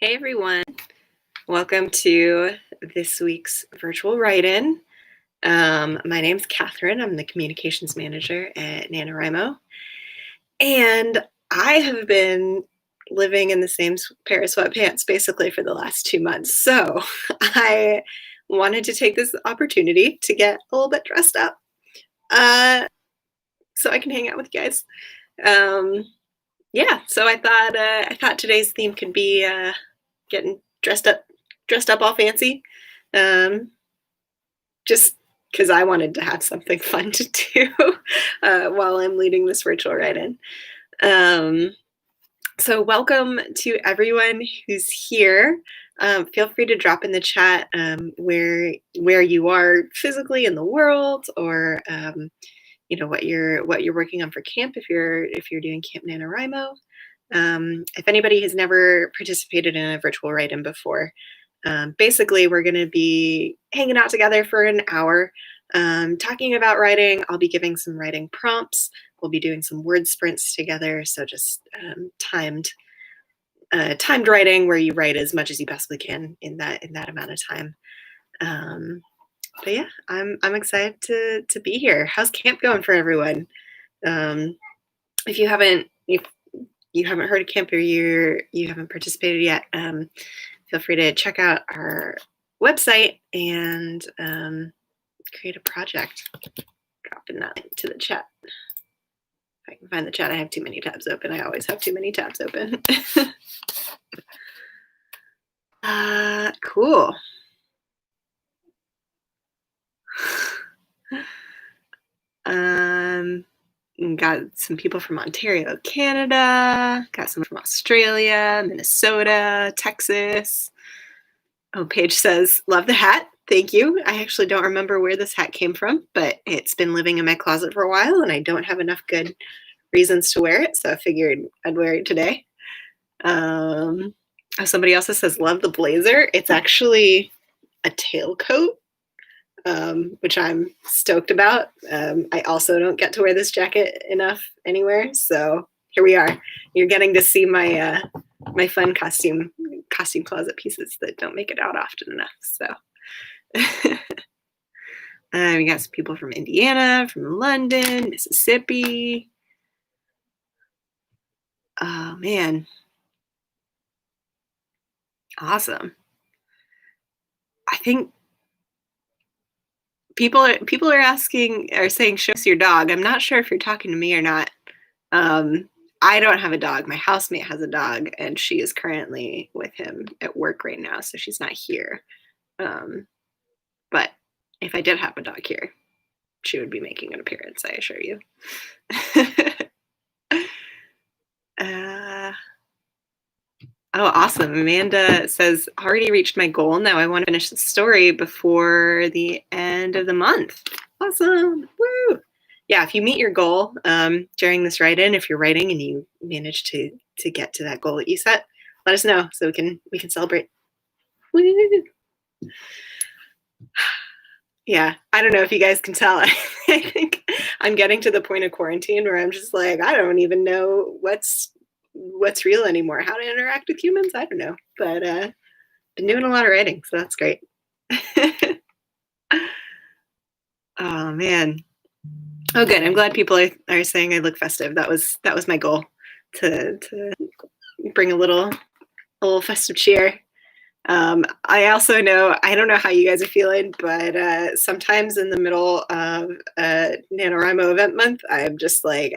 Hey everyone, welcome to this week's virtual write-in. My name's Catherine. I'm the communications manager at NaNoWriMo, and I have been living in the same pair of sweatpants basically for the last 2 months. So I wanted to take this opportunity to get a little bit dressed up so I can hang out with you guys. Yeah, so I thought today's theme could be getting dressed up all fancy, just because I wanted to have something fun to do while I'm leading this virtual write-in. So welcome to everyone who's here. Feel free to drop in the chat where you are physically in the world, or what you're working on for camp if you're doing Camp NaNoWriMo. If anybody has never participated in a virtual write-in before, basically we're going to be hanging out together for an hour, talking about writing. I'll be giving some writing prompts. We'll be doing some word sprints together, so just timed writing where you write as much as you possibly can in that amount of time. But yeah, I'm excited to be here. How's camp going for everyone? If you haven't heard of camp, or you haven't participated yet, feel free to check out our website and create a project. Dropping that into the chat. If I can find the chat, I have too many tabs open. I always have too many tabs open. Cool. Got some people from Ontario, Canada. Got some from Australia, Minnesota, Texas. Oh, Paige says, love the hat. Thank you. I actually don't remember where this hat came from, but it's been living in my closet for a while, and I don't have enough good reasons to wear it, so I figured I'd wear it today. Somebody else says, love the blazer. It's actually a tailcoat, which I'm stoked about. I also don't get to wear this jacket enough anywhere, so here we are. You're getting to see my my fun costume closet pieces that don't make it out often enough. So we got some people from Indiana, from London, Mississippi. Oh man, awesome. I think people are saying show us your dog. I'm not sure if you're talking to me or not. I don't have a dog. My housemate has a dog, and she is currently with him at work right now, so she's not here. But if I did have a dog here, she would be making an appearance, I assure you. Oh, awesome. Amanda says, already reached my goal. Now I want to finish the story before the end of the month. Awesome. Woo! Yeah, if you meet your goal during this write-in, if you're writing and you manage to get to that goal that you set, let us know so we can celebrate. Woo! Yeah, I don't know if you guys can tell. I think I'm getting to the point of quarantine where I'm just like, I don't even know what's real anymore. How to interact with humans, I don't know. But been doing a lot of writing, so that's great. Oh man. Oh good. I'm glad people are saying I look festive. That was my goal, to bring a little festive cheer. I also know, I don't know how you guys are feeling, but sometimes in the middle of NaNoWriMo event month, I'm just like,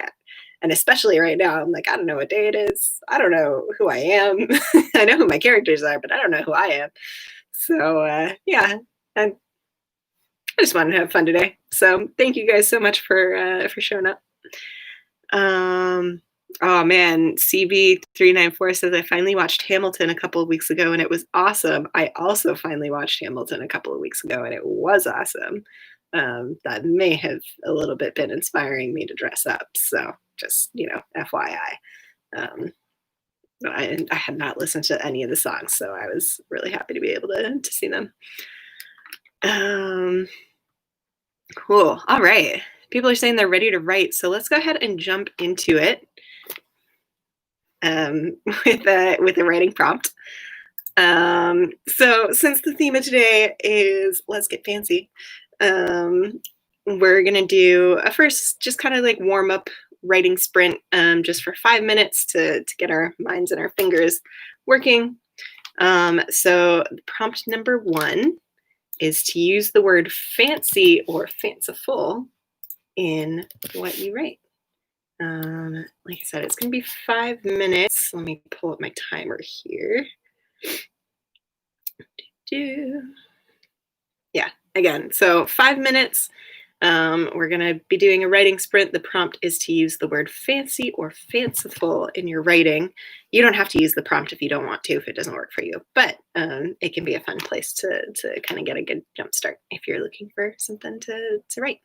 and especially right now, I'm like, I don't know what day it is. I don't know who I am. I know who my characters are, but I don't know who I am. So yeah, I just wanted to have fun today. So thank you guys so much for showing up. Oh man, CB394 says, I finally watched Hamilton a couple of weeks ago and it was awesome. I also finally watched Hamilton a couple of weeks ago and it was awesome. That may have a little bit been inspiring me to dress up. So just, FYI. I had not listened to any of the songs, so I was really happy to be able to see them. Cool. All right. People are saying they're ready to write, so let's go ahead and jump into it with a writing prompt. So since the theme of today is let's get fancy, we're gonna do a first just kind of like warm up writing sprint, just for 5 minutes to get our minds and our fingers working. So prompt number 1 is to use the word fancy or fanciful in what you write. Like I said, it's going to be 5 minutes. Let me pull up my timer here. Yeah, again, so 5 minutes. We're going to be doing a writing sprint. The prompt is to use the word fancy or fanciful in your writing. You don't have to use the prompt if you don't want to, if it doesn't work for you, but it can be a fun place to kind of get a good jump start if you're looking for something to write.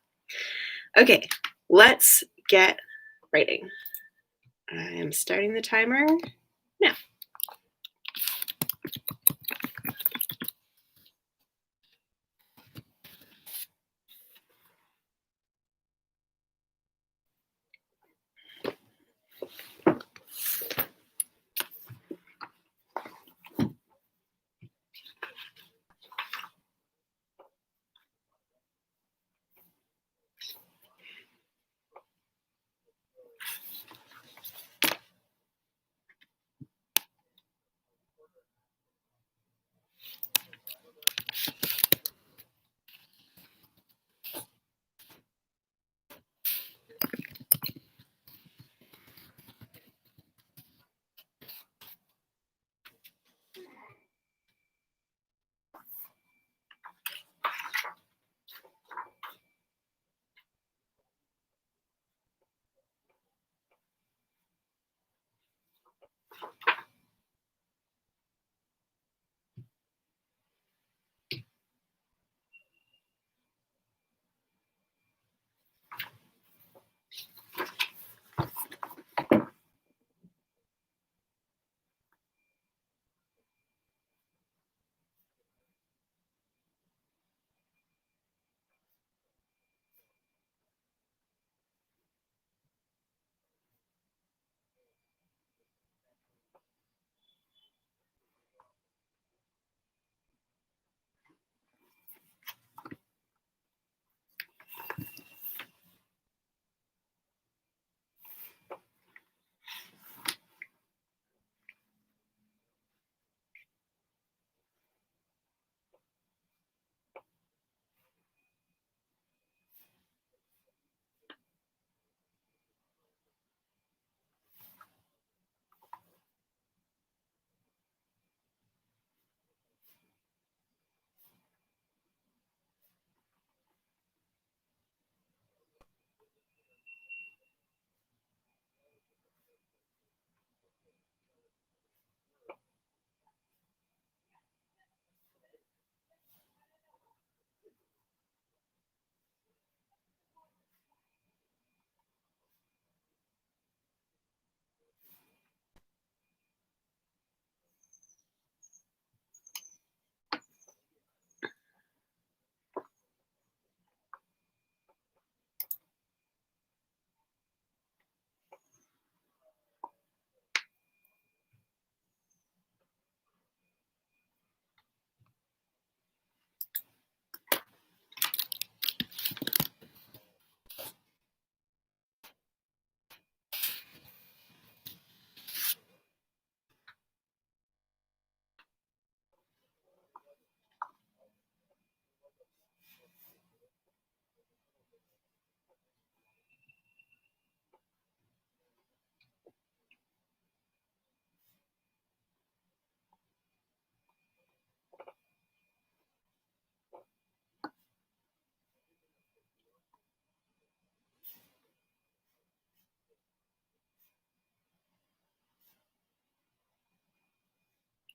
Okay, let's get writing. I am starting the timer now.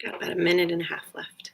Got about a minute and a half left.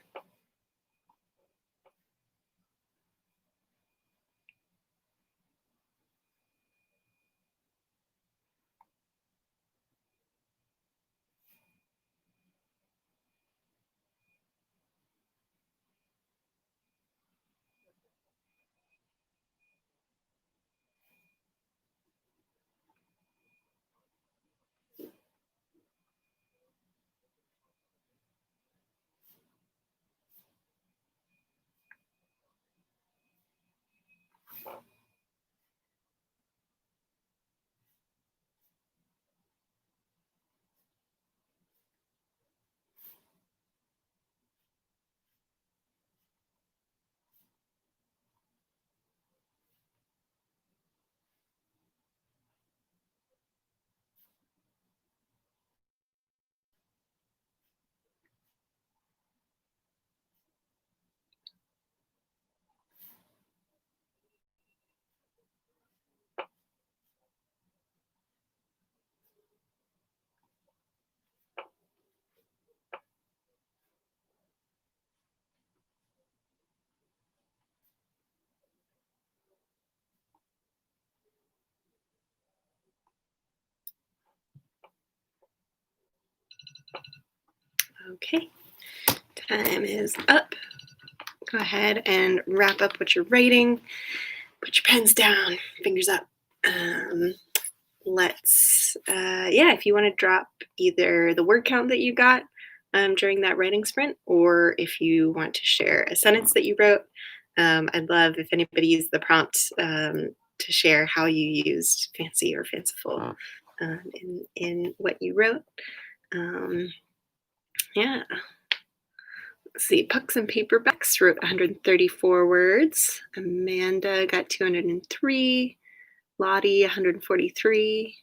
Okay, time is up. Go ahead and wrap up what you're writing. Put your pens down, fingers up. If you want to drop either the word count that you got during that writing sprint, or if you want to share a sentence that you wrote. I'd love if anybody used the prompt to share how you used fancy or fanciful in what you wrote. Yeah. Let's see, Pucks and Paperbacks wrote 134 words. Amanda got 203. Lottie, 143.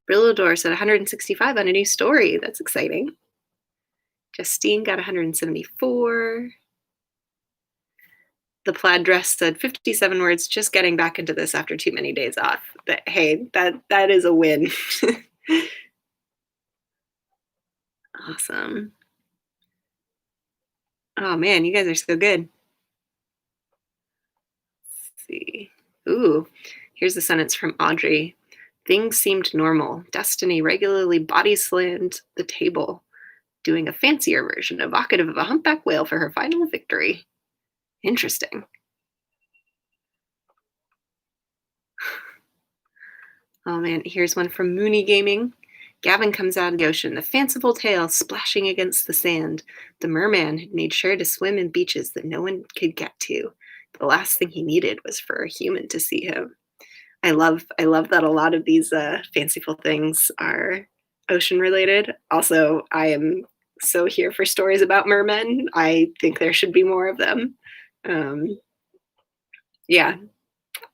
Brillador said 165 on a new story. That's exciting. Justine got 174. The plaid dress said 57 words, just getting back into this after too many days off. But hey, that is a win. Awesome. Oh man, you guys are so good. Let's see. Ooh, here's a sentence from Audrey. Things seemed normal. Destiny regularly body slammed the table, doing a fancier version, evocative of a humpback whale for her final victory. Interesting. Oh man, here's one from Mooney Gaming. Gavin comes out of the ocean, a fanciful tail splashing against the sand. The merman had made sure to swim in beaches that no one could get to. The last thing he needed was for a human to see him. I love that a lot of these fanciful things are ocean related. Also, I am so here for stories about mermen. I think there should be more of them. Yeah,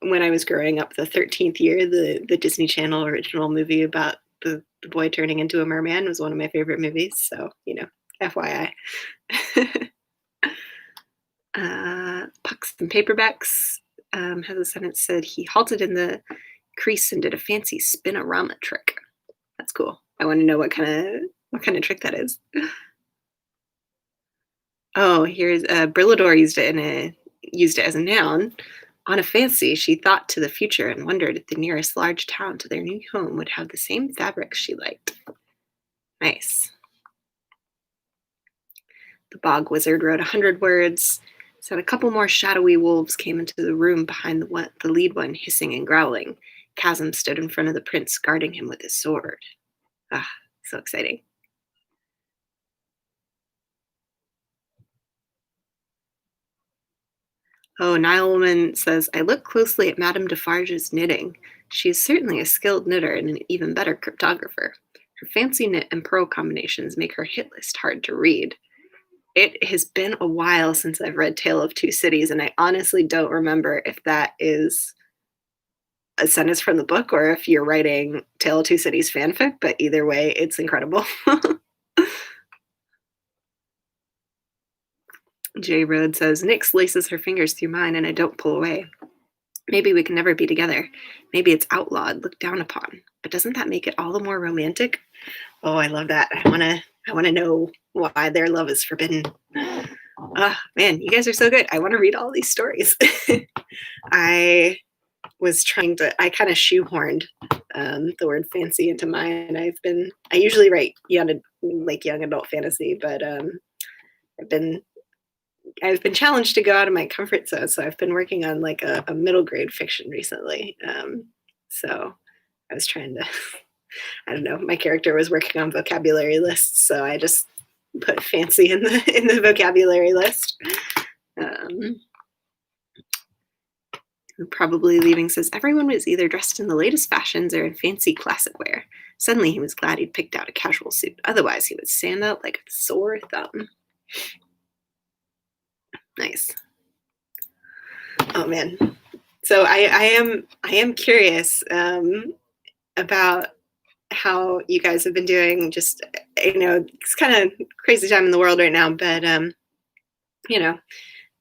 when I was growing up, the 13th year, the Disney Channel original movie about the boy turning into a merman was one of my favorite movies. So, FYI. Pucks and Paperbacks has a sentence said he halted in the crease and did a fancy spinorama trick. That's cool. I want to know what kind of trick that is. Oh, here's Brillador used it as a noun. On a fancy, she thought to the future and wondered if the nearest large town to their new home would have the same fabrics she liked. Nice. The Bog Wizard wrote 100 words. Said a couple more shadowy wolves came into the room behind the lead one, hissing and growling. Chasm stood in front of the prince, guarding him with his sword. Ah, so exciting. Oh, Nile Woman says, I look closely at Madame Defarge's knitting. She is certainly a skilled knitter and an even better cryptographer. Her fancy knit and pearl combinations make her hit list hard to read. It has been a while since I've read Tale of Two Cities, and I honestly don't remember if that is a sentence from the book or if you're writing Tale of Two Cities fanfic, but either way, it's incredible. Jay Road says, Nyx laces her fingers through mine and I don't pull away. Maybe we can never be together. Maybe it's outlawed, looked down upon. But doesn't that make it all the more romantic? Oh, I love that. I want to know why their love is forbidden. Oh, man, you guys are so good. I want to read all these stories. I kind of shoehorned the word fancy into mine. I usually write young adult fantasy, but I've been challenged to go out of my comfort zone, so I've been working on like a middle grade fiction recently. So I was trying to, I don't know, my character was working on vocabulary lists, so I just put fancy in the vocabulary list. Probably Leaving says, everyone was either dressed in the latest fashions or in fancy classic wear. Suddenly he was glad he'd picked out a casual suit. Otherwise he would stand out like a sore thumb. Nice. Oh man. So I am curious about how you guys have been doing. Just, it's kind of crazy time in the world right now, but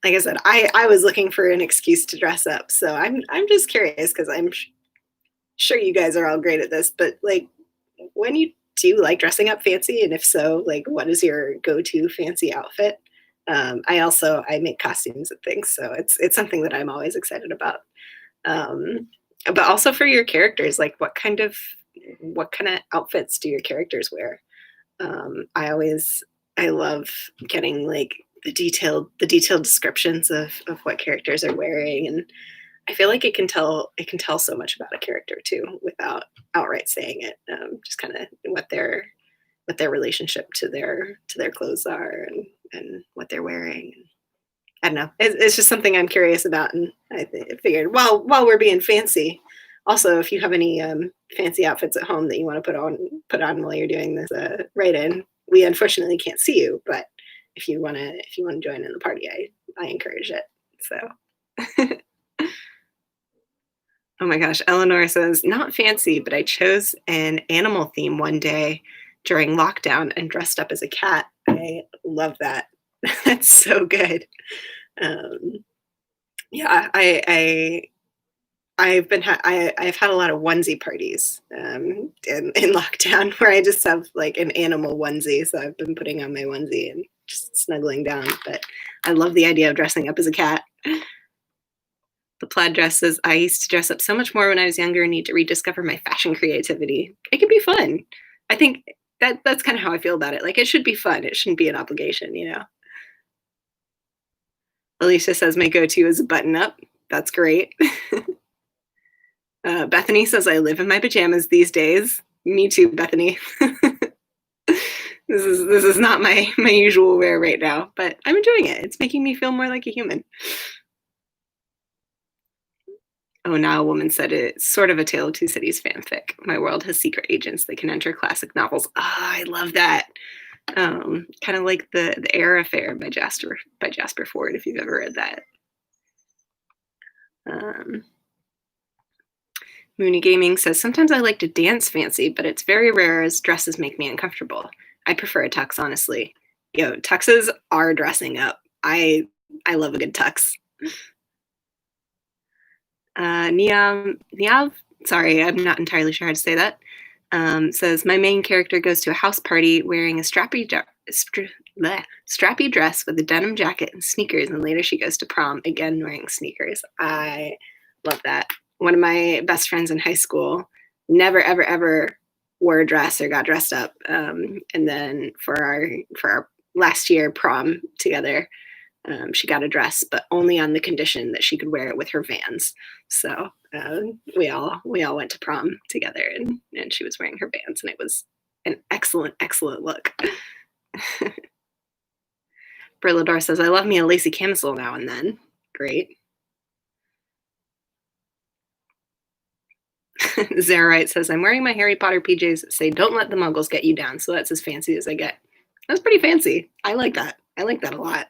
like I said, I was looking for an excuse to dress up. So I'm just curious because I'm sure you guys are all great at this, but like when you do like dressing up fancy, and if so, like what is your go-to fancy outfit? I make costumes and things, so it's something that I'm always excited about. But also for your characters, like what kind of outfits do your characters wear? I I love getting like the detailed descriptions of what characters are wearing, and I feel like it can tell so much about a character too without outright saying it. Just kind of what their relationship to their clothes are, and what they're wearing. I don't know. It's just something I'm curious about, and I figured while we're being fancy, also if you have any fancy outfits at home that you want to put on while you're doing this write in, we unfortunately can't see you, but if you want to join in the party, I encourage it. So. Oh my gosh, Eleanor says, not fancy, but I chose an animal theme one day during lockdown and dressed up as a cat. I love that. That's so good. Yeah, I've had a lot of onesie parties in lockdown where I just have like an animal onesie. So I've been putting on my onesie and just snuggling down. But I love the idea of dressing up as a cat. The plaid dress says, I used to dress up so much more when I was younger and need to rediscover my fashion creativity. It can be fun. I think that's kind of how I feel about it. Like, it should be fun. It shouldn't be an obligation, you know? Alicia says, my go-to is a button-up. That's great. Bethany says, I live in my pajamas these days. Me too, Bethany. This is not my usual wear right now, but I'm enjoying it. It's making me feel more like a human. Oh, now a woman said it's sort of a Tale of Two Cities fanfic. My world has secret agents that can enter classic novels. Oh, I love that. Kind of like the Air Affair by Jasper Ford, if you've ever read that. Mooney Gaming says, sometimes I like to dance fancy, but it's very rare as dresses make me uncomfortable. I prefer a tux, honestly. Yo, tuxes are dressing up. I love a good tux. Niav, sorry, I'm not entirely sure how to say that, says, my main character goes to a house party wearing a strappy dress with a denim jacket and sneakers, and later she goes to prom, again wearing sneakers. I love that. One of my best friends in high school never, ever, ever wore a dress or got dressed up. And then for our last year prom together, she got a dress, but only on the condition that she could wear it with her Vans. So we all went to prom together, and she was wearing her Vans, and it was an excellent, excellent look. Brillador says, I love me a lacy camisole now and then. Great. Zarite says, I'm wearing my Harry Potter PJs that say, don't let the muggles get you down. So that's as fancy as I get. That's pretty fancy. I like that. I like that a lot.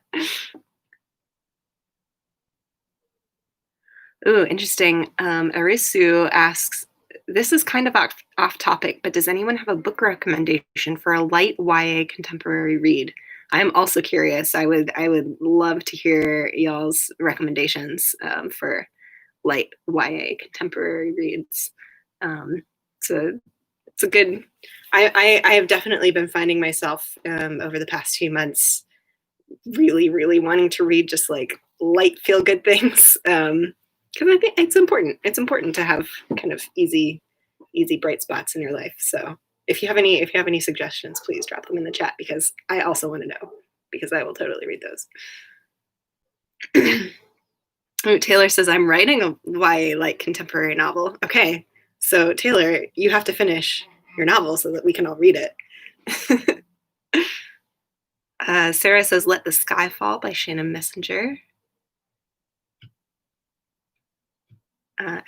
Ooh, interesting. Arisu asks, this is kind of off topic, but does anyone have a book recommendation for a light YA contemporary read? I'm also curious. I would love to hear y'all's recommendations for light YA contemporary reads. So it's a good. I have definitely been finding myself over the past few months really, really wanting to read just like light feel good things. Because I think it's important. It's important to have kind of easy bright spots in your life. So if you have any suggestions, please drop them in the chat, because I also want to know, because I will totally read those. Oh, Taylor says, I'm writing a YA light contemporary novel. Okay, so Taylor, you have to finish your novel so that we can all read it. Sarah says, Let the Sky Fall by Shannon Messenger.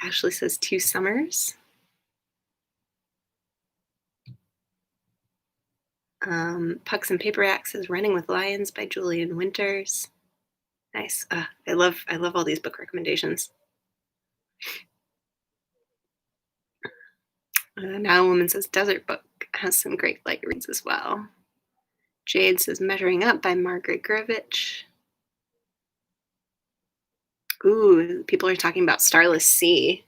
Ashley says, Two Summers. Pucks and Paper Axe says, Running with Lions by Julian Winters. Nice. I love all these book recommendations. Now a Woman says, Desert Book has some great light reads as well. Jade says, Measuring Up by Margaret Gurevich. Ooh, people are talking about Starless Sea.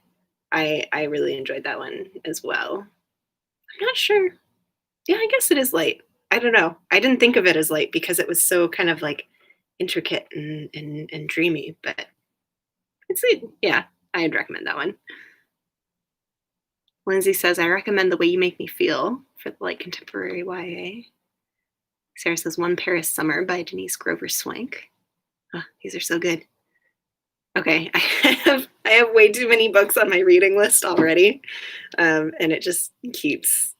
I really enjoyed that one as well. I'm not sure. Yeah, I guess it is light. I don't know. I didn't think of it as light because it was so kind of like intricate and dreamy, but yeah, I'd recommend that one. Lindsay says, I recommend The Way You Make Me Feel for the light contemporary YA. Sarah says One Paris Summer by Denise Grover Swank. Oh, these are so good. Okay, I have way too many books on my reading list already, and it just keeps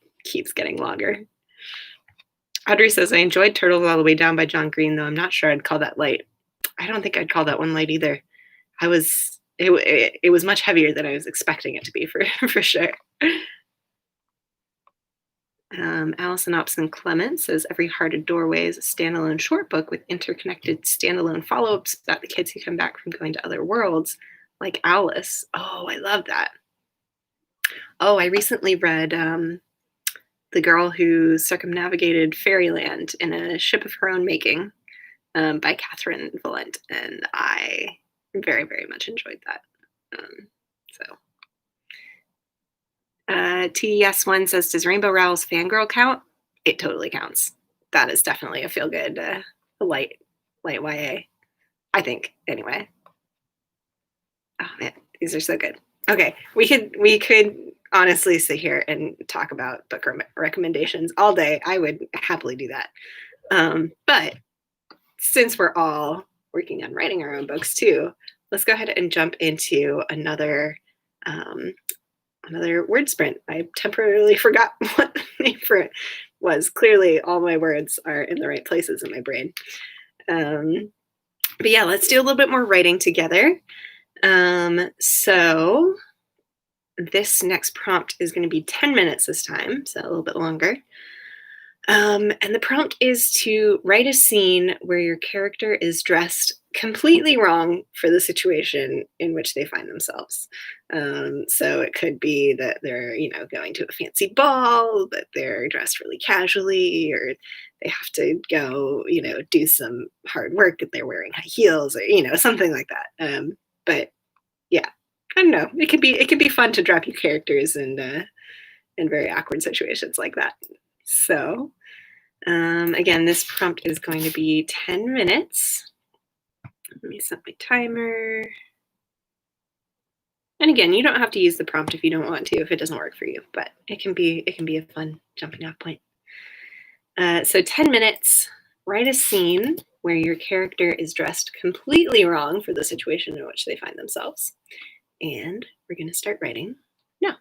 getting longer. Audrey says, I enjoyed Turtles All the Way Down by John Green, though I'm not sure I'd call that light. I don't think I'd call that one light either. It was much heavier than I was expecting it to be, for sure. Allison Opson Clement says, Every Hearted Doorway is a standalone short book with interconnected standalone follow-ups about the kids who come back from going to other worlds, like Alice. Oh, I love that. Oh, I recently read The Girl Who Circumnavigated Fairyland in a Ship of Her Own Making by Catherine Valent, and I very, very much enjoyed that. TES1 says, Does Rainbow Rowell's Fangirl count? It totally counts. That is definitely a feel-good, light YA, I think, anyway. Oh, man, these are so good. Okay, we could honestly sit here and talk about book recommendations all day. I would happily do that. But since we're all working on writing our own books too, let's go ahead and jump into another word sprint. I temporarily forgot what the name for it was. Clearly, all my words are in the right places in my brain. But yeah, let's do a little bit more writing together. So this next prompt is going to be 10 minutes this time, so a little bit longer. And the prompt is to write a scene where your character is dressed completely wrong for the situation in which they find themselves. So it could be that they're, going to a fancy ball, but they're dressed really casually, or they have to go, do some hard work and they're wearing high heels, or, something like that. But yeah, I don't know. It could be fun to drop your characters in very awkward situations like that. So again, this prompt is going to be 10 minutes. Let me set my timer. And again, you don't have to use the prompt if you don't want to, if it doesn't work for you, but it can be a fun jumping off point. So 10 minutes, write a scene where your character is dressed completely wrong for the situation in which they find themselves. And we're going to start writing now.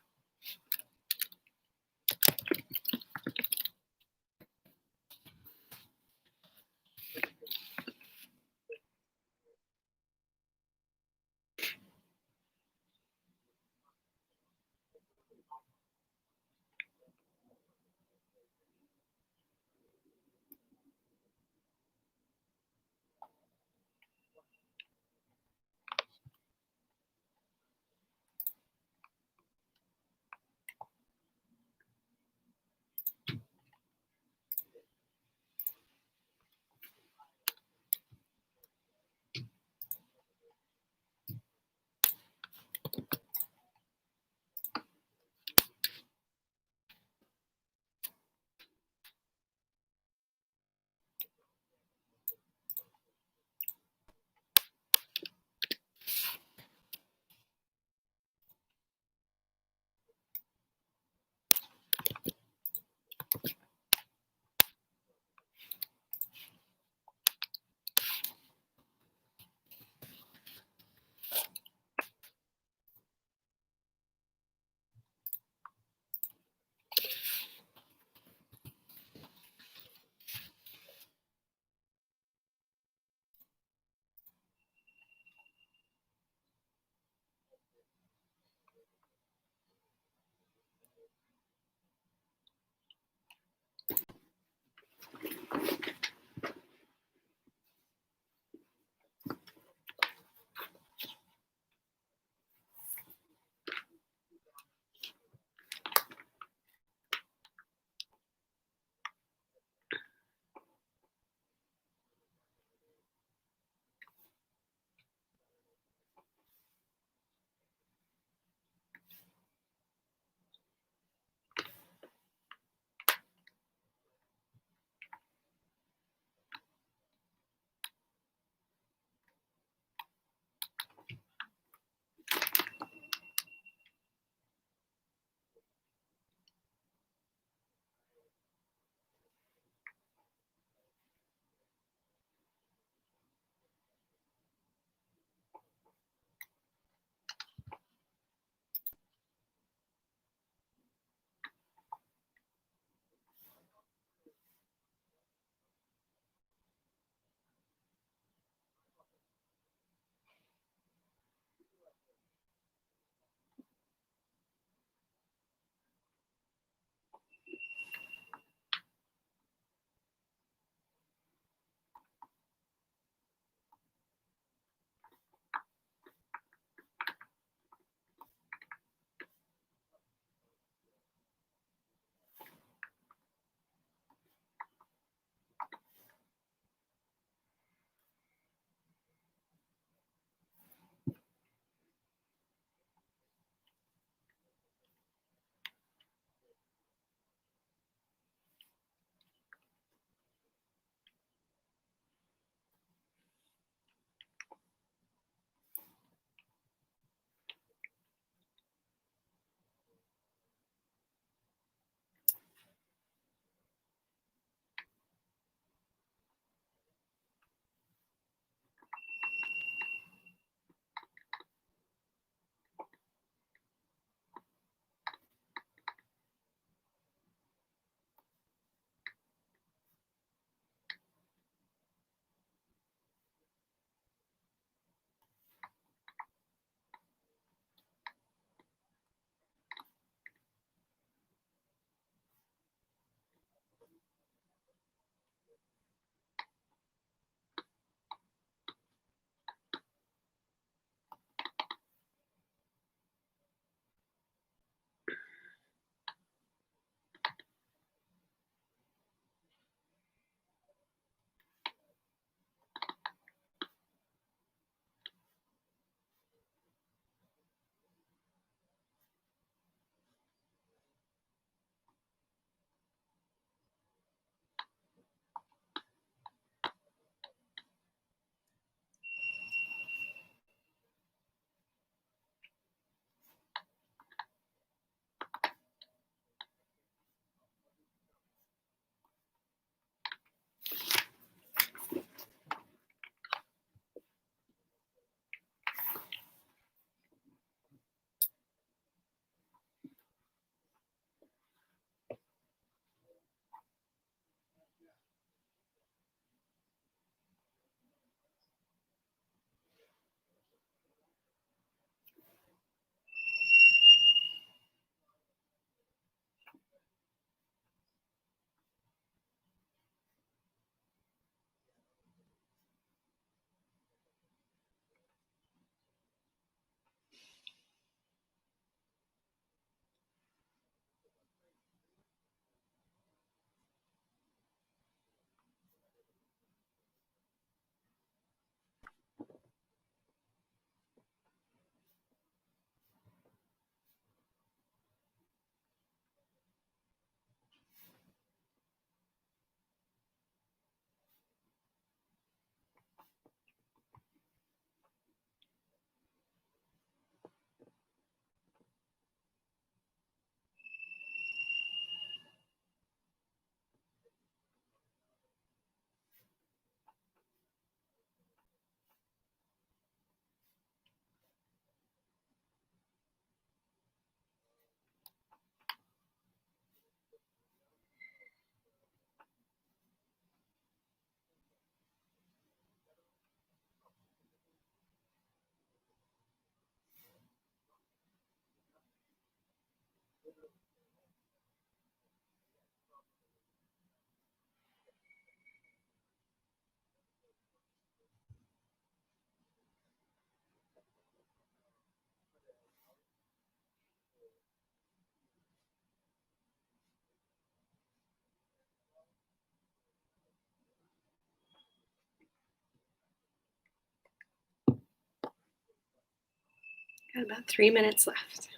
Got about 3 minutes left.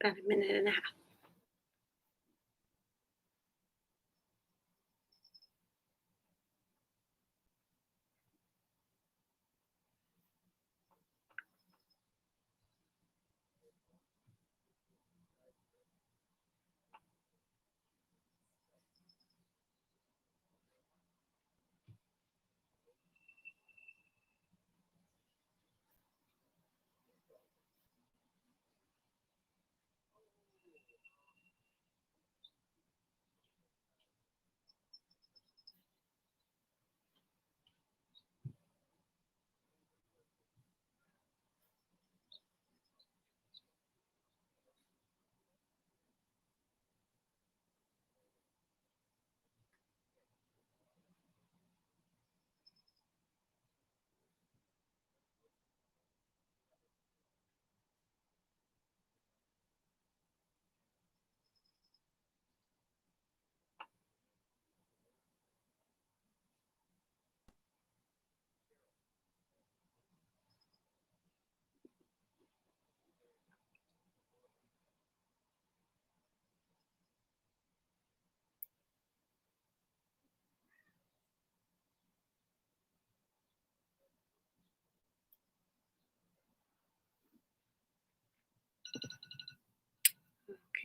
About a minute and a half.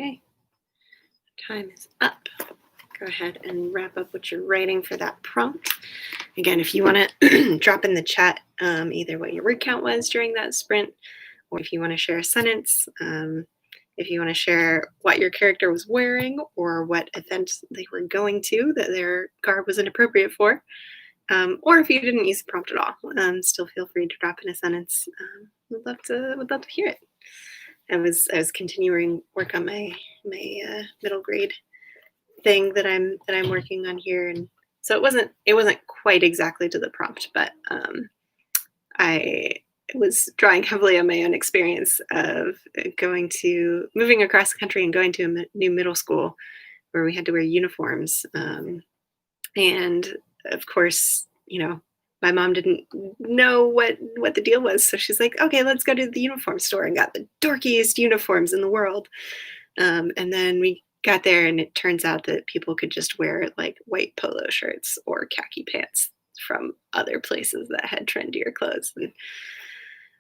Okay, time is up. Go ahead and wrap up what you're writing for that prompt. Again, if you want to drop in the chat either what your word count was during that sprint, or if you want to share a sentence, if you want to share what your character was wearing or what event they were going to that their garb was inappropriate for, or if you didn't use the prompt at all, still feel free to drop in a sentence. Would love to hear it. I was continuing work on my middle grade thing that I'm working on here, and so it wasn't quite exactly to the prompt, but I was drawing heavily on my own experience of moving across the country and going to a new middle school where we had to wear uniforms, and of course, my mom didn't know what the deal was, so she's like, okay, let's go to the uniform store, and got the dorkiest uniforms in the world. And then we got there, and it turns out that people could just wear like white polo shirts or khaki pants from other places that had trendier clothes. And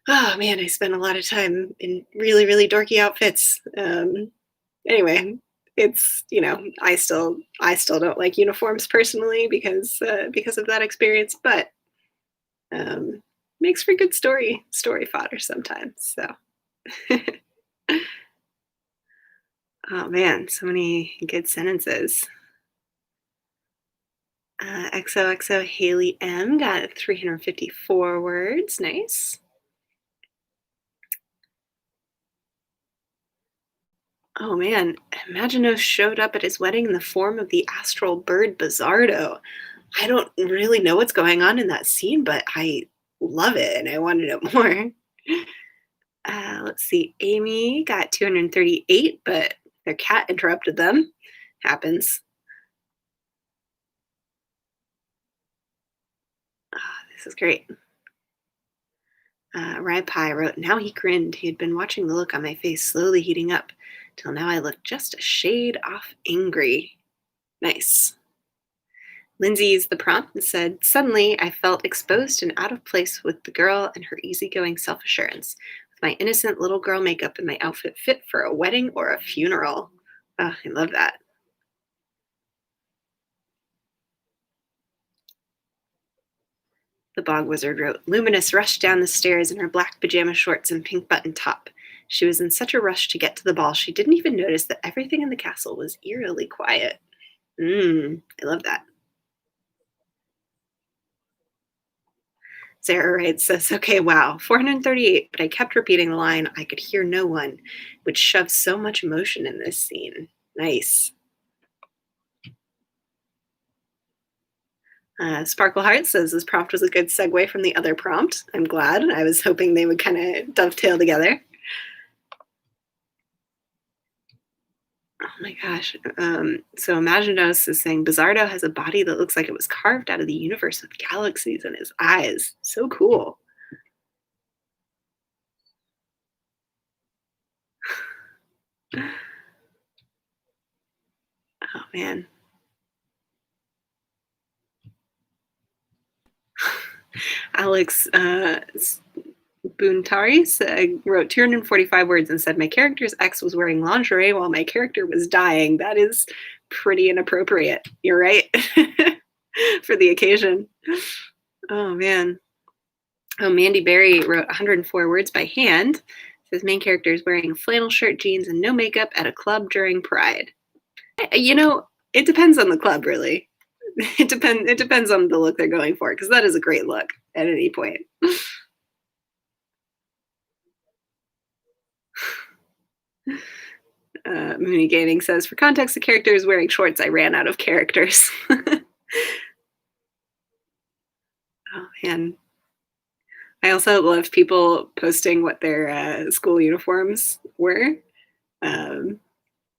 oh man, I spent a lot of time in really, really dorky outfits. Anyway, it's I still don't like uniforms personally because of that experience, but makes for good story fodder sometimes. So. Oh man, so many good sentences. XOXO Haley M got 354 words. Nice. Oh man, Imagino showed up at his wedding in the form of the astral bird Bizardo. I don't really know what's going on in that scene, but I love it and I want to know more. Let's see. Amy got 238, but their cat interrupted them. Happens. This is great. Rye Pie wrote, now he grinned. He had been watching the look on my face slowly heating up, till now I looked just a shade off angry. Nice. Lindsay used the prompt and said, suddenly I felt exposed and out of place with the girl and her easygoing self assurance, with my innocent little girl makeup and my outfit fit for a wedding or a funeral. Oh, I love that. The Bog Wizard wrote, Luminous rushed down the stairs in her black pajama shorts and pink button top. She was in such a rush to get to the ball, she didn't even notice that everything in the castle was eerily quiet. I love that. Sarah writes, says, okay, wow, 438, but I kept repeating the line, I could hear no one, which shoves so much emotion in this scene. Nice. Sparkle Heart says this prompt was a good segue from the other prompt. I'm glad. I was hoping they would kind of dovetail together. Oh my gosh. So Imaginos is saying Bizardo has a body that looks like it was carved out of the universe with galaxies in his eyes. So cool. Oh man. Alex Boontaris wrote 245 words and said, my character's ex was wearing lingerie while my character was dying. That is pretty inappropriate. You're right. For the occasion. Oh, man. Oh, Mandy Berry wrote 104 words by hand. Says main character is wearing a flannel shirt, jeans, and no makeup at a club during Pride. You know, it depends on the club, really. It depends on the look they're going for, because that is a great look at any point. Mooney Gaming says, for context, the character is wearing shorts. I ran out of characters. Oh, man. I also love people posting what their school uniforms were.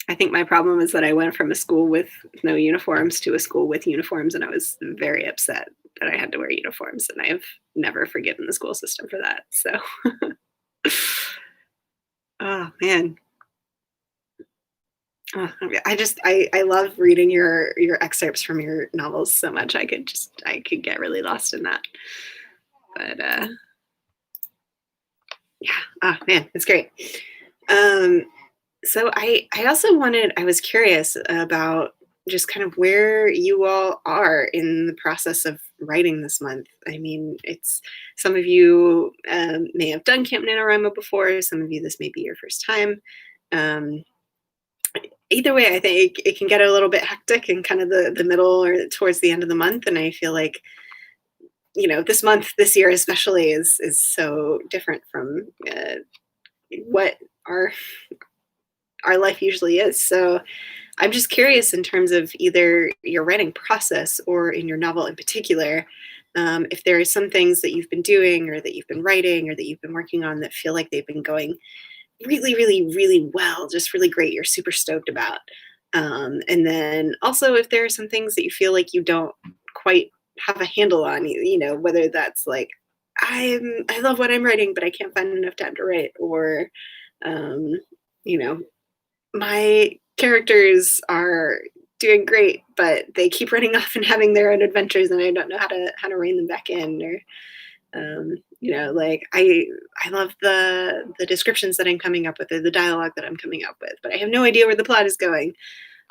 I think my problem is that I went from a school with no uniforms to a school with uniforms, and I was very upset that I had to wear uniforms, and I have never forgiven the school system for that. So, oh man. Oh, I love reading your excerpts from your novels so much. I could get really lost in that. But yeah, oh man, it's great. So I was curious about just kind of where you all are in the process of writing this month. I mean, it's some of you may have done Camp NaNoWriMo before. Some of you, this may be your first time. Either way, I think it can get a little bit hectic in kind of the middle or towards the end of the month. And I feel like, you know, this year especially is so different from what our life usually is. So I'm just curious in terms of either your writing process or in your novel in particular, if there are some things that you've been doing or that you've been writing or that you've been working on that feel like they've been going really, really, really well, just really great, you're super stoked about. And then also if there are some things that you feel like you don't quite have a handle on, you know, whether that's like, I love what I'm writing, but I can't find enough time to write, or, you know, my characters are doing great, but they keep running off and having their own adventures, and I don't know how to rein them back in. Or, you know, like I love the descriptions that I'm coming up with, or the dialogue that I'm coming up with, but I have no idea where the plot is going.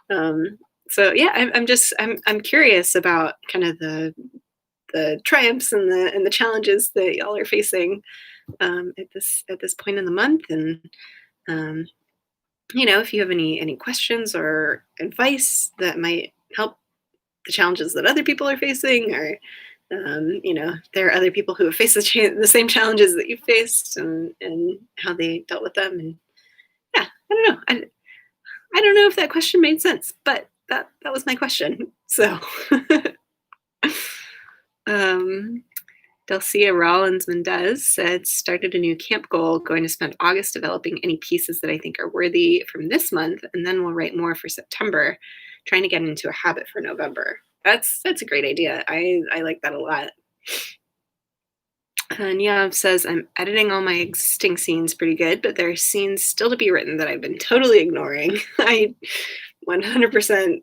So yeah, I'm curious about kind of the triumphs and the challenges that y'all are facing at this point in the month, and you know, if you have any questions or advice that might help the challenges that other people are facing, or you know, there are other people who have faced the same challenges that you've faced, and how they dealt with them. And yeah, I don't know. I don't know if that question made sense, but that was my question. So Delcia Rollins Mendez said, started a new camp goal, going to spend August developing any pieces that I think are worthy from this month, and then we'll write more for September, trying to get into a habit for November. That's a great idea. I like that a lot. Niav says, I'm editing all my existing scenes pretty good, but there are scenes still to be written that I've been totally ignoring. I 100%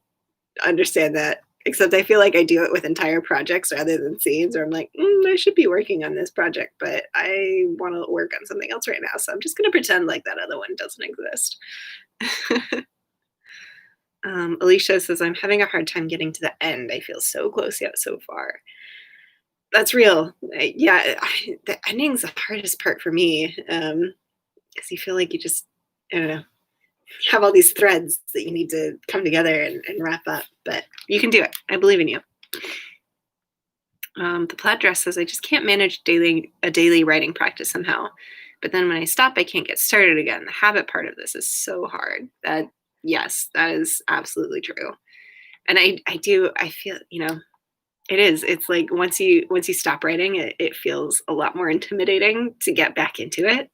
understand that, except I feel like I do it with entire projects rather than scenes, or I'm like, I should be working on this project, but I want to work on something else right now, so I'm just going to pretend like that other one doesn't exist. Alicia says, I'm having a hard time getting to the end. I feel so close yet so far. That's real. The ending's the hardest part for me, because you feel like you just, I don't know, have all these threads that you need to come together and wrap up, but you can do it. I believe in you. The plaid dress says, I just can't manage a daily writing practice somehow. But then when I stop, I can't get started again. The habit part of this is so hard. Yes, that is absolutely true. And I feel, it is. It's like once you stop writing, it feels a lot more intimidating to get back into it.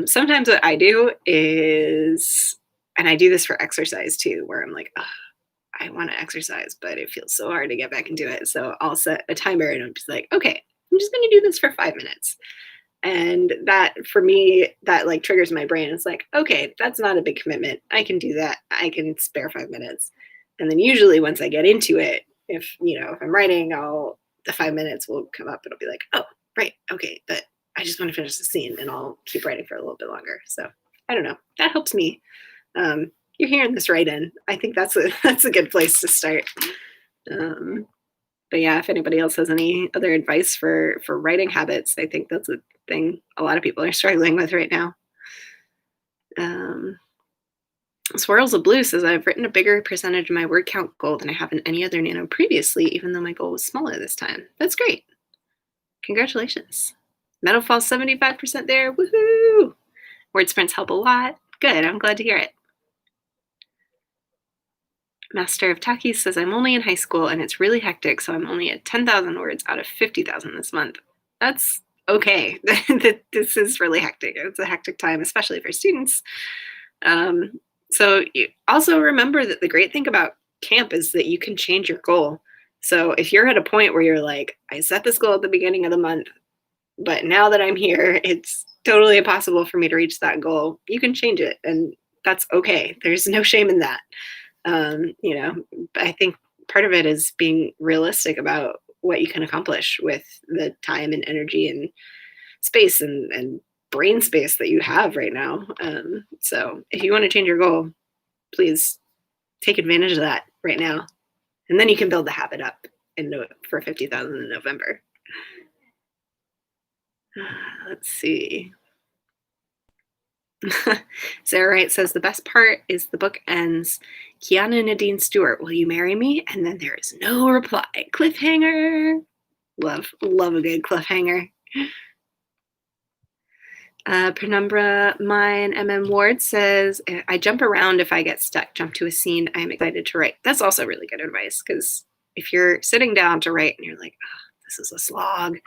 Sometimes what I do is, and I do this for exercise too, where I'm like, I want to exercise, but it feels so hard to get back into it. So I'll set a timer and I'm just like, okay, I'm just going to do this for 5 minutes. And that, for me, that like triggers my brain. It's like, okay, that's not a big commitment. I can do that. I can spare 5 minutes. And then usually once I get into it, if I'm writing, the 5 minutes will come up. It'll be like, oh, right. Okay. But I just want to finish the scene, and I'll keep writing for a little bit longer. So I don't know. That helps me. You're hearing this right in. I think that's a good place to start. But yeah, if anybody else has any other advice for writing habits, I think that's a thing a lot of people are struggling with right now. Swirls of Blue says, I've written a bigger percentage of my word count goal than I have in any other Nano previously, even though my goal was smaller this time. That's great. Congratulations. Meadow Falls 75% there. Woohoo! Word sprints help a lot. Good. I'm glad to hear it. Master of Taki says, I'm only in high school and it's really hectic, so I'm only at 10,000 words out of 50,000 this month. That's okay. This is really hectic. It's a hectic time, especially for students. So you also remember that the great thing about camp is that you can change your goal. So if you're at a point where you're like, I set this goal at the beginning of the month, but now that I'm here, it's totally impossible for me to reach that goal, you can change it. And that's okay. There's no shame in that. I think part of it is being realistic about what you can accomplish with the time and energy and space and brain space that you have right now. So if you want to change your goal, please take advantage of that right now. And then you can build the habit up for 50,000 in November. Let's see. Sarah Wright says, the best part is the book ends, Kiana Nadine Stewart, will you marry me? And then there is no reply. Cliffhanger. Love a good cliffhanger. Penumbra Mine MM Ward says, I jump around if I get stuck. Jump to a scene I'm excited to write. That's also really good advice, because if you're sitting down to write and you're like, oh, this is a slog,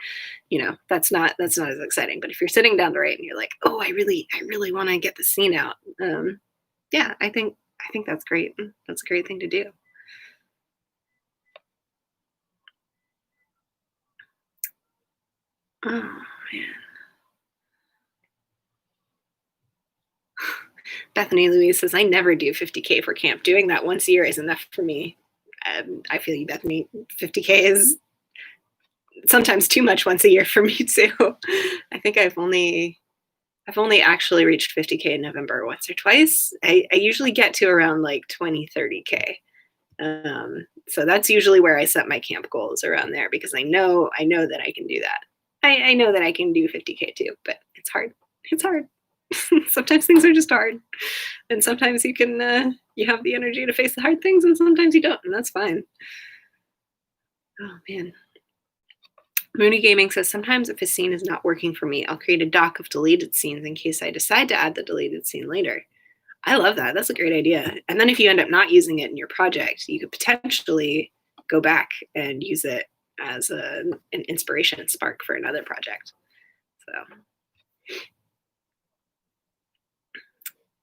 that's not as exciting. But if you're sitting down to write and you're like, oh, I really want to get the scene out, I think that's great. That's a great thing to do. Oh man. Bethany Louise says, I never do 50K for camp. Doing that once a year is enough for me. I feel you, Bethany. 50K is sometimes too much once a year for me too. I think I've only actually reached 50K in November once or twice. I usually get to around like 20, 30K. So that's usually where I set my camp goals, around there, because I know that I can do that. I know that I can do 50K too, but it's hard. It's hard. Sometimes things are just hard, and sometimes you can you have the energy to face the hard things, and sometimes you don't, and that's fine. Oh man. Mooney Gaming says, sometimes if a scene is not working for me, I'll create a doc of deleted scenes in case I decide to add the deleted scene later. I love that. That's a great idea. And then if you end up not using it in your project, you could potentially go back and use it as an inspiration spark for another project. So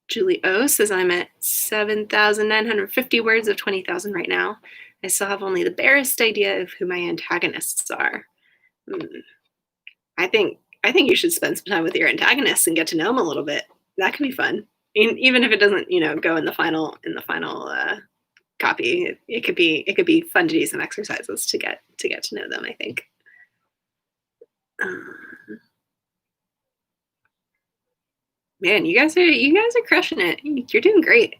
Julie O says, I'm at 7,950 words of 20,000 right now. I still have only the barest idea of who my antagonists are. I think you should spend some time with your antagonists and get to know them a little bit. That can be fun, even if it doesn't, go in the final copy. It could be fun to do some exercises to get to know them, I think. Man, you guys are crushing it. You're doing great.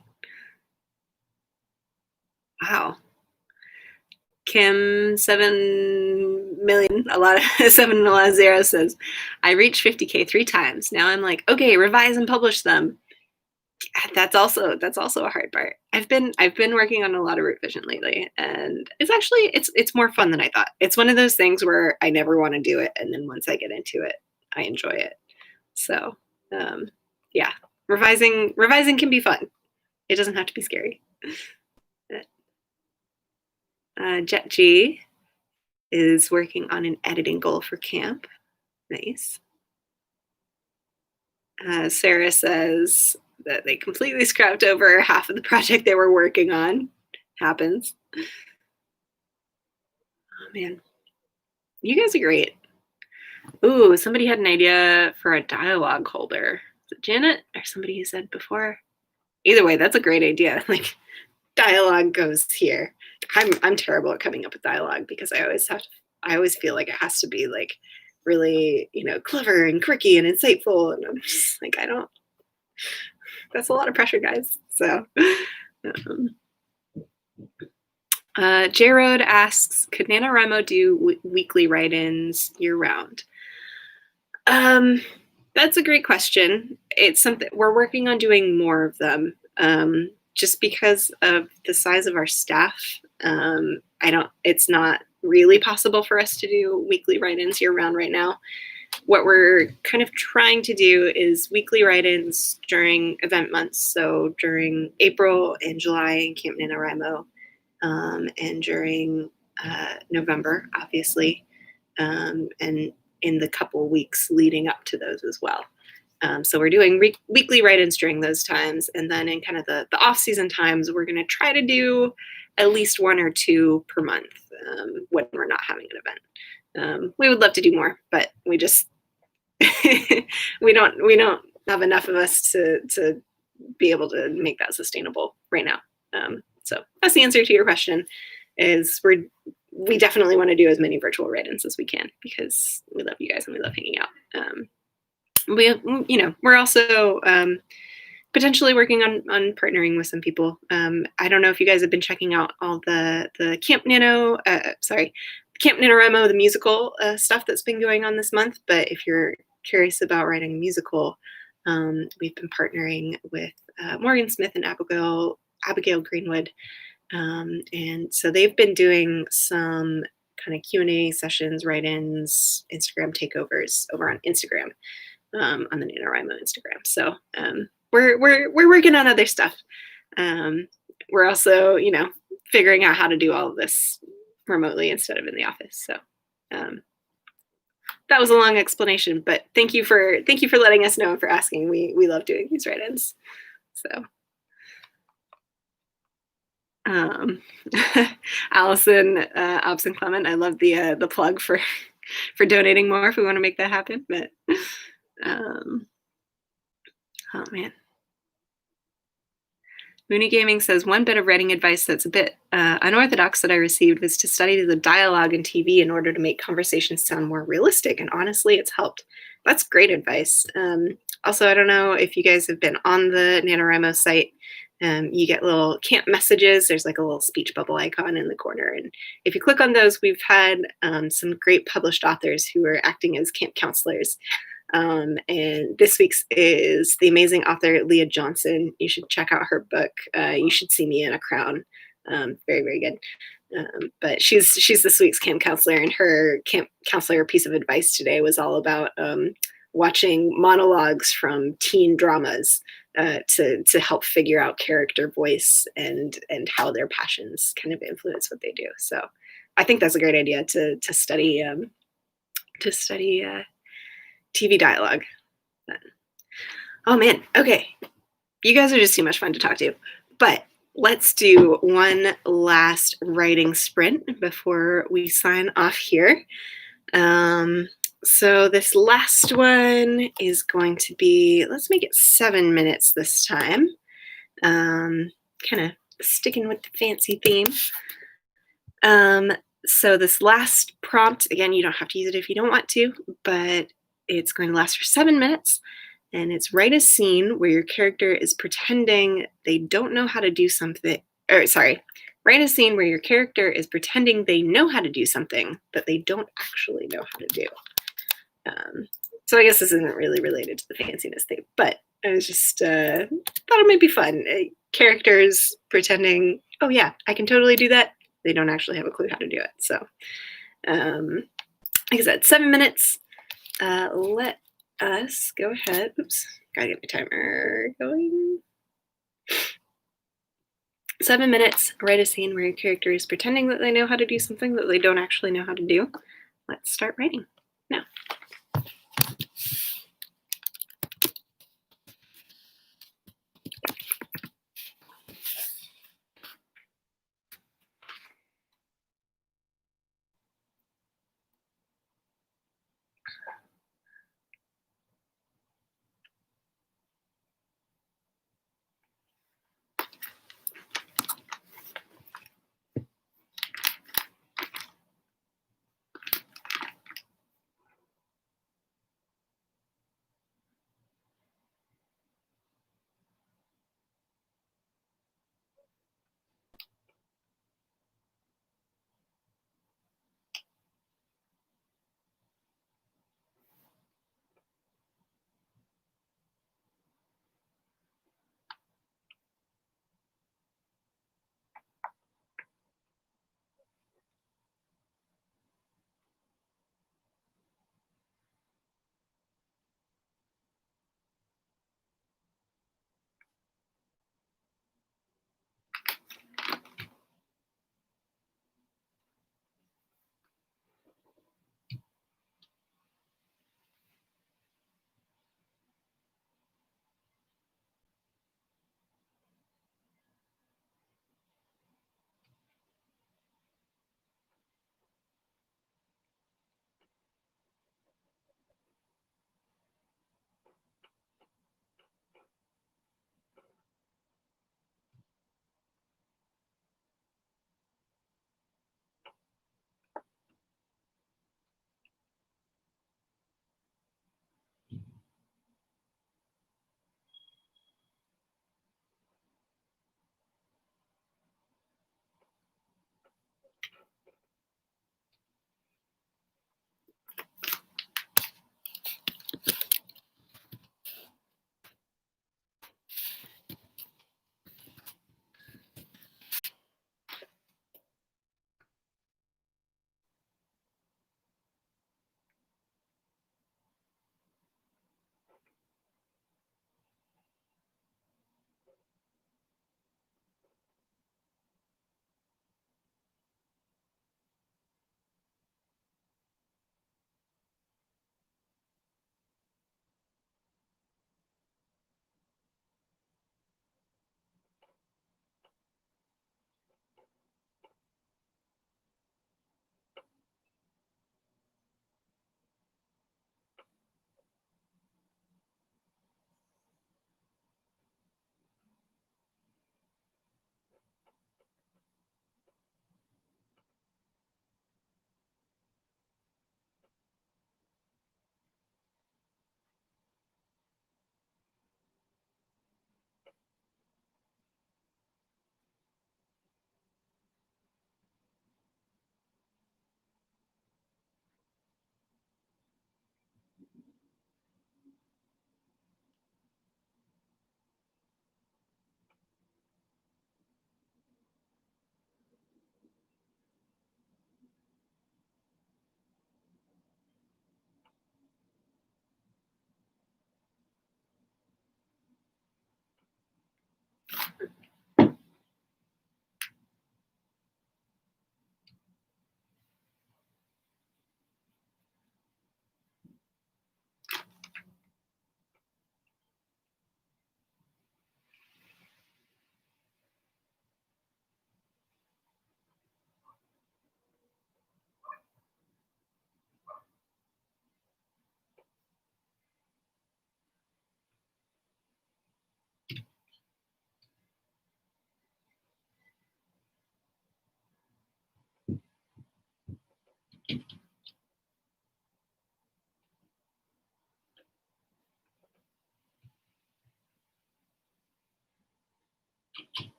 Wow. Kim 7,000,000, a lot of 7 and a lot of zeros says, I reached 50K 3 times. Now I'm like, okay, revise and publish them. That's also a hard part. I've been working on a lot of root vision lately, and it's more fun than I thought. It's one of those things where I never want to do it, and then once I get into it, I enjoy it. So yeah, revising can be fun. It doesn't have to be scary. Jet G is working on an editing goal for camp. Nice. Sarah says that they completely scrapped over half of the project they were working on. Happens. Oh man, you guys are great. Ooh, somebody had an idea for a dialogue holder. Was it Janet or somebody who said before? Either way, that's a great idea. Like, dialogue goes here. I'm terrible at coming up with dialogue because I always feel like it has to be like really, clever and quirky and insightful, and I'm just like, that's a lot of pressure, guys. So J-Road asks, could NaNoWriMo do weekly write-ins year-round? That's a great question. It's something we're working on doing more of them. Just because of the size of our staff, it's not really possible for us to do weekly write-ins year-round right now. What we're kind of trying to do is weekly write-ins during event months, so during April and July in Camp NaNoWriMo, and during November, obviously, and in the couple weeks leading up to those as well. So we're doing weekly write-ins during those times, and then in kind of the off-season times, we're going to try to do at least 1 or 2 per month when we're not having an event. We would love to do more, but we just we don't have enough of us to be able to make that sustainable right now. So that's the answer to your question. Is we definitely want to do as many virtual write-ins as we can because we love you guys and we love hanging out. We're also potentially working on partnering with some people. I don't know if you guys have been checking out all the Camp NaNoWriMo, the musical stuff that's been going on this month. But if you're curious about writing a musical, we've been partnering with Morgan Smith and Abigail Greenwood. And so they've been doing some kind of Q&A sessions, write-ins, Instagram takeovers over on Instagram. On the NaNoWriMo Instagram. So we're working on other stuff. We're also, figuring out how to do all of this remotely instead of in the office. So that was a long explanation, but thank you for letting us know and for asking. We love doing these write-ins. So Allison Obson Clement, I love the plug for donating more if we want to make that happen. But oh man. Mooney Gaming says, one bit of writing advice that's a bit unorthodox that I received was to study the dialogue in TV in order to make conversations sound more realistic. And honestly, it's helped. That's great advice. Also, I don't know if you guys have been on the NaNoWriMo site. You get little camp messages. There's like a little speech bubble icon in the corner. And if you click on those, we've had some great published authors who are acting as camp counselors. And this week's is the amazing author Leah Johnson. You should check out her book. You Should See Me in a Crown. Very, very good. But she's this week's camp counselor, and her camp counselor piece of advice today was all about watching monologues from teen dramas to help figure out character voice and how their passions kind of influence what they do. So I think that's a great idea to study TV dialogue. But, oh man, okay. You guys are just too much fun to talk to. But let's do one last writing sprint before we sign off here. So this last one is going to be, let's make it 7 minutes this time. Kind of sticking with the fancy theme. So this last prompt, again, you don't have to use it if you don't want to, but it's going to last for 7 minutes. And it's write a scene where your character is pretending they don't know how to do something, or sorry, write a scene where your character is pretending they know how to do something that they don't actually know how to do. So I guess this isn't really related to the fanciness thing, but I was just thought it might be fun. Characters pretending, oh yeah, I can totally do that. They don't actually have a clue how to do it. So, like I said, 7 minutes. Let us go ahead. Oops, gotta get my timer going. 7 minutes, write a scene where your character is pretending that they know how to do something that they don't actually know how to do. Let's start writing now.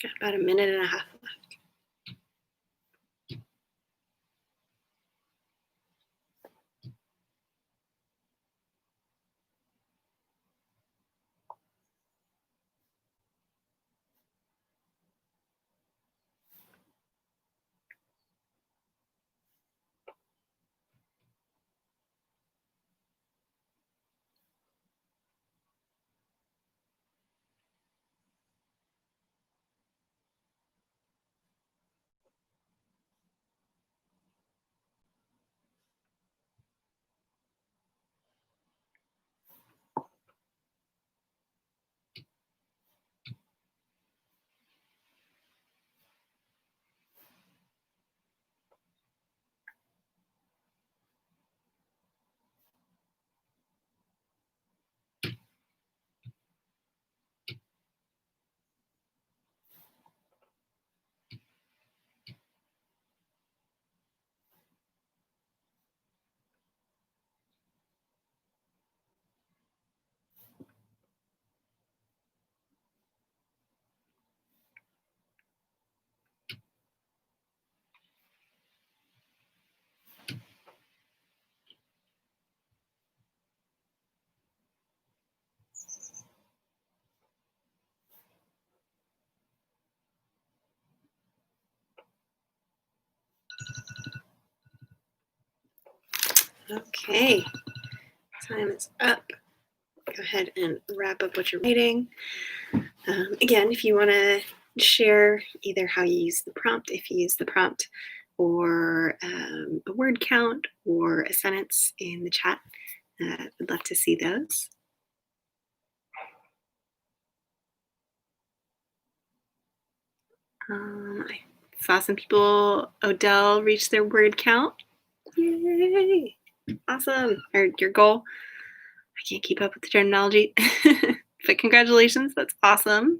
Got about a minute and a half left. Okay, time is up. Go ahead and wrap up what you're writing. Again, if you want to share either how you use the prompt, if you use the prompt, or a word count or a sentence in the chat, I'd love to see those. I saw some people, Odell, reach their word count. Yay! Awesome. Or your goal. I can't keep up with the terminology. But congratulations, that's awesome.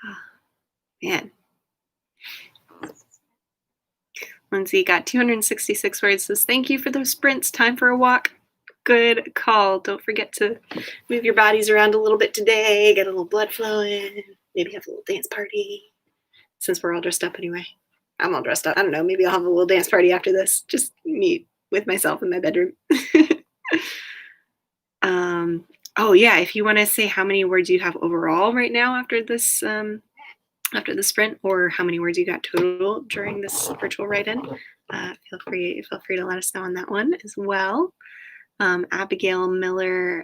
Oh, man. Lindsay got 266 words, says, thank you for those sprints. Time for a walk. Good call. Don't forget to move your bodies around a little bit today, get a little blood flowing, maybe have a little dance party, since we're all dressed up anyway. I'm all dressed up. I don't know, maybe I'll have a little dance party after this. Just me with myself in my bedroom. Oh yeah, if you want to say how many words you have overall right now after this sprint, or how many words you got total during this virtual write-in, feel free to let us know on that one as well. Abigail Miller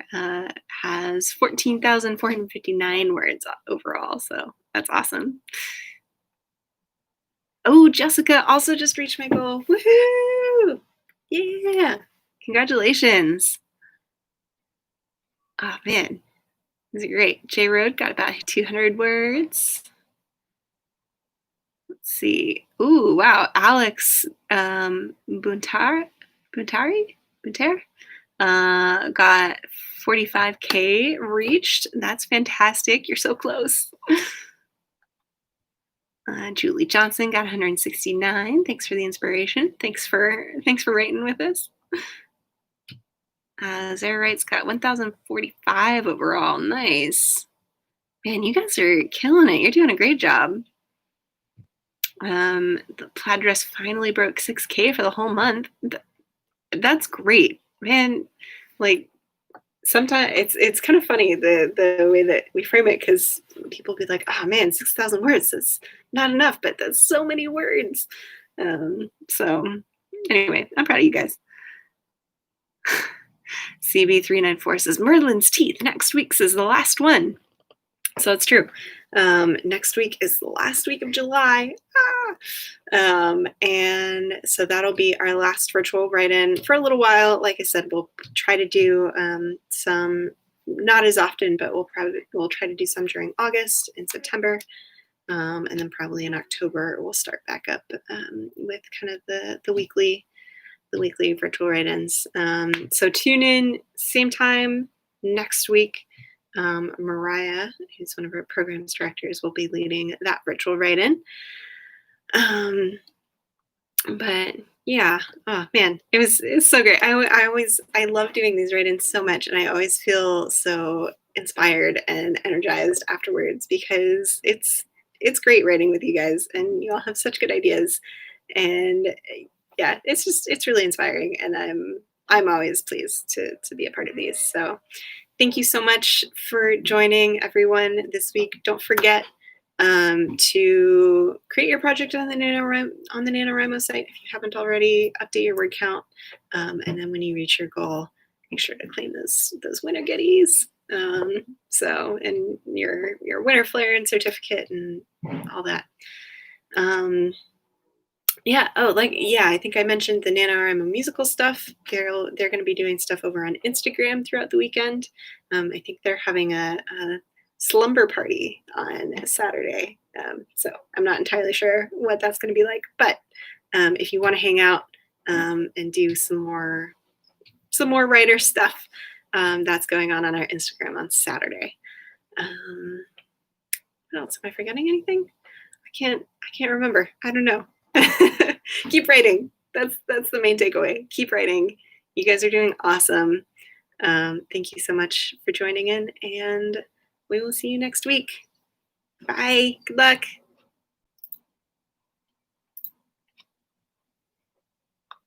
has 14,459 words overall, so that's awesome. Oh, Jessica also just reached my goal. Woohoo! Yeah, congratulations. Oh man, this is great. J Road got about 200 words. Let's see. Ooh, wow. Alex Buntar got 45K reached. That's fantastic. You're so close. Julie Johnson got 169. Thanks for the inspiration. Thanks for writing with us. Zara Wright's got 1,045 overall. Nice. Man, you guys are killing it. You're doing a great job. The plaid dress finally broke 6K for the whole month. That's great, man. Like, sometimes it's kind of funny the way that we frame it, because people be like, "Oh man, 6,000 words is not enough," but that's so many words. So anyway, I'm proud of you guys. CB394 says Merlin's teeth. Next week's is the last one. So it's true. Next week is the last week of July. And so that'll be our last virtual write-in for a little while. Like I said, we'll try to do some, not as often, but we'll try to do some during August and September. And then probably in October, we'll start back up with kind of the weekly virtual write-ins. So tune in same time next week. Mariah, who's one of our programs directors, will be leading that virtual write-in. But yeah, oh man, it's so great. I love doing these write-ins so much, and I always feel so inspired and energized afterwards, because it's great writing with you guys, and you all have such good ideas, and yeah, it's really inspiring, and I'm always pleased to be a part of these. So thank you so much for joining, everyone, this week. Don't forget to create your project on the NaNoWriMo site if you haven't already. Update your word count, and then when you reach your goal, make sure to claim those winner goodies. So, and your winner flare and certificate and all that. Yeah. Oh, I think I mentioned the NaNoWriMo musical stuff. They're going to be doing stuff over on Instagram throughout the weekend. I think they're having a slumber party on Saturday. So I'm not entirely sure what that's going to be like, but if you want to hang out and do some more writer stuff, that's going on our Instagram on Saturday. What else? Am I forgetting anything? I can't remember. I don't know. Keep writing. That's the main takeaway. Keep writing. You guys are doing awesome. Thank you so much for joining in, and we will see you next week. Bye. Good luck.